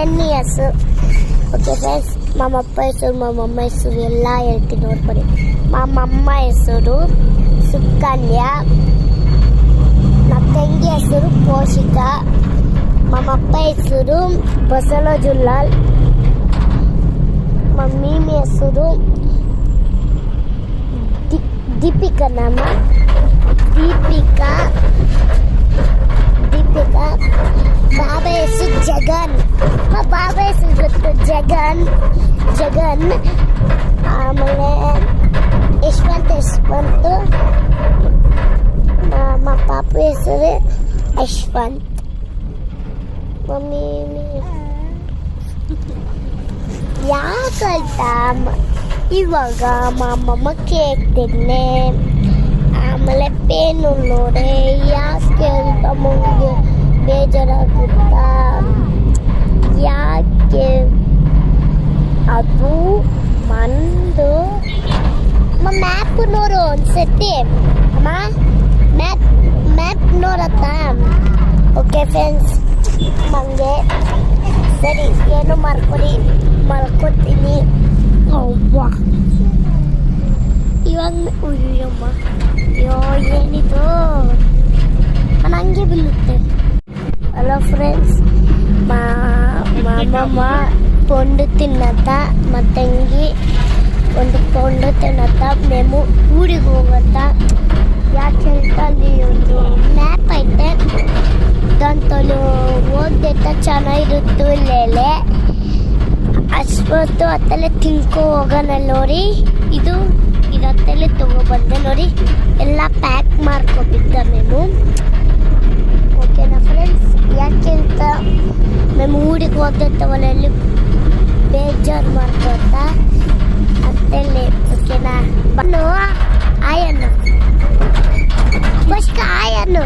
ಹೆಸರು okay friends ನಮ್ಮಪ್ಪ ಹೆಸರು ನಮ್ಮಮ್ಮ ಹೆಸರು ಎಲ್ಲ ಹೇಳ್ತೀನಿ ನೋಡ್ಕೊಡಿ. ನಮ್ಮಮ್ಮ ಹೆಸರು ಸುಕನ್ಯ, ನಮ್ಮ ತಂಗಿ ಹೆಸರು ಪೋಷಿಕಾ, ನಮ್ಮಪ್ಪ ಹೆಸರು ಬಸವಜುಲ್ಲಾಲ್, ಮಮ್ಮಿ ಹೆಸರು ದೀಪಿಕಾ, ನಮ್ಮ ದೀಪಿಕಾ, ಬಾಬಾ ಹೆಸರು ಜಗನ್, ಬಾಬಾ ಹೆಸರು ಗೊತ್ತು ಜಗನ್. ಆಮೇಲೆ ಯಶವಂತ್, ನಮ್ಮ ಪಾಪ ಹೆಸರು ಯಶವಂತ್. ಮಮ್ಮಿ ಯಾಕಲ್ತ ಇವಾಗ ಮಾಮಮ್ಮ ಕೇಕ್ ತಿನ್ನೆ, ಆಮೇಲೆ ಪೇನು ನೋಡೆ ಯಾಕೆ ಅಂತ ಮಮ್ಮಿಗೆ ಬೇಜಾರಾಗುತ್ತಾ, ಯಾಕೆ ಅದು ಮಂದು ಮ್ಯಾಪ್ ನೋಡು ಒಂದ್ಸತಿ ಅಮ್ಮ, ಮ್ಯಾಪ್ ನೋಡತ್ತ. ಓಕೆ ಫ್ರೆಂಡ್ಸ್, ನನಗೆ ಸರಿ ಏನು ಮಲ್ಕೋತೀನಿ. ಇವಾಗ ಉಯ್ಯಮ್ಮ, ಅಯ್ಯೋ ಏನಿದು ನನಗೆ ಬೀಳುತ್ತೆ. ಹಲೋ ಫ್ರೆಂಡ್ಸ್, ಮಾಮಮ್ಮ ಪೊಂಡು ತಿನ್ನತ್ತ, ಮತ್ತು ತಂಗಿ ಒಂದು ಪೊಂಡು ತಿನ್ನತ್ತ, మేము ಊರಿಗೆ ಹೋಗತ್ತ. ಯಾಕೆ ಹೇಳ್ತಾ ಅಲ್ಲಿ ಒಂದು ಮ್ಯಾಪ್ ಐತೆ, ದಂತಲು ಹೋಗ್ದೈತ ಚೆನ್ನಾಗಿರುತ್ತು. ಇಲ್ಲೇಲೆ ಅಷ್ಟೊತ್ತು ಹತ್ತಲ್ಲೇ ತಿನ್ಕೊ ಹೋಗೋಣ ನೋಡಿ. ಇದು ಹತ್ತಲ್ಲೇ ತಗೊಬಂದೆ ನೋಡಿ, ಎಲ್ಲ ಪ್ಯಾಕ್ ಮಾಡ್ಕೊಬಿದ್ದ మేము. ಓಕೆನಾ ಫ್ರೆಂಡ್ಸ್, ಯಾಕೆ ಅಂತ మేము ಊರಿಗೆ ಹೋಗ್ತಿರ್ತವಲ್ಲ, ಎಲ್ಲಿ ಬೇಜಾರು ಮಾಡ್ಕೊತ ಅಂತೇಳಿ. ಓಕೆನಾ, ಬನ್ನು ಆಯನ್ನು ಫಸ್ಟ್ ಆಯನ್ನು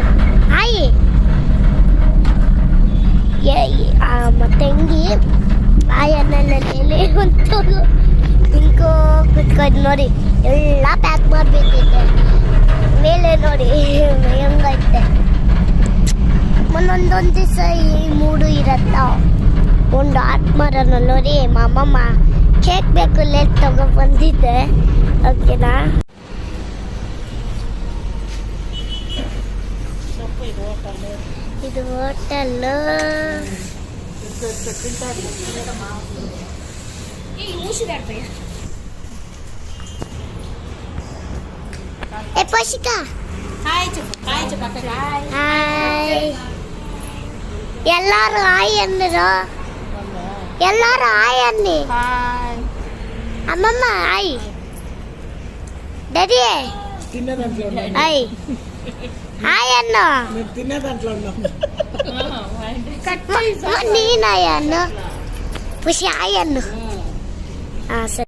ಆಯಿ ತಂಗಿ ಆಯನ್ನಲ್ಲಿ ಹೊಂಟೋದು ತಿನ್ಕೋ ಕುತ್ಕೊಂಡು ನೋಡಿ, ಎಲ್ಲ ಪ್ಯಾಕ್ ಮಾಡಿಬಿಟ್ಟಿದ್ದೆ ಮೇಲೆ ನೋಡಿ ಹೆಂಗೈತೆ. ಒಂದೊಂದೊಂದು ದಿವಸ ಈ ಮೂಡು ಇರತ್ತ. ಒಂದು ಆತ್ಮರನ್ನು ನೋಡಿ, ಮಾಮಮ್ಮ ಕೇಕ್ ಬೇಕು ಲೇಟ್ ತಗೊಬಂದಿದ್ದೆ. ಓಕೆನಾ, ಇದು ಹೋಟೆಲ್ಲು. ಪೋಷಿಕಾ ಹಾಯ್. ಎಲ್ಲಾರು ಹಾಯ್ ಅನ್ನರು, ಎಲ್ಲಾರು ಹಾಯ್ ಅನ್ನಿ. ಅಮ್ಮಮ್ಮ ಹಾಯ್, ಡ್ಯಾಡಿ ಹಾಯ್ ಹಾಯ್ ಅನ್ನು. ನೀನು ಹಾಯ್ ಅನ್ನು, ಖುಷಿ ಹಾಯ್ ಅನ್ನು. ಹಾಂ ಸರಿ.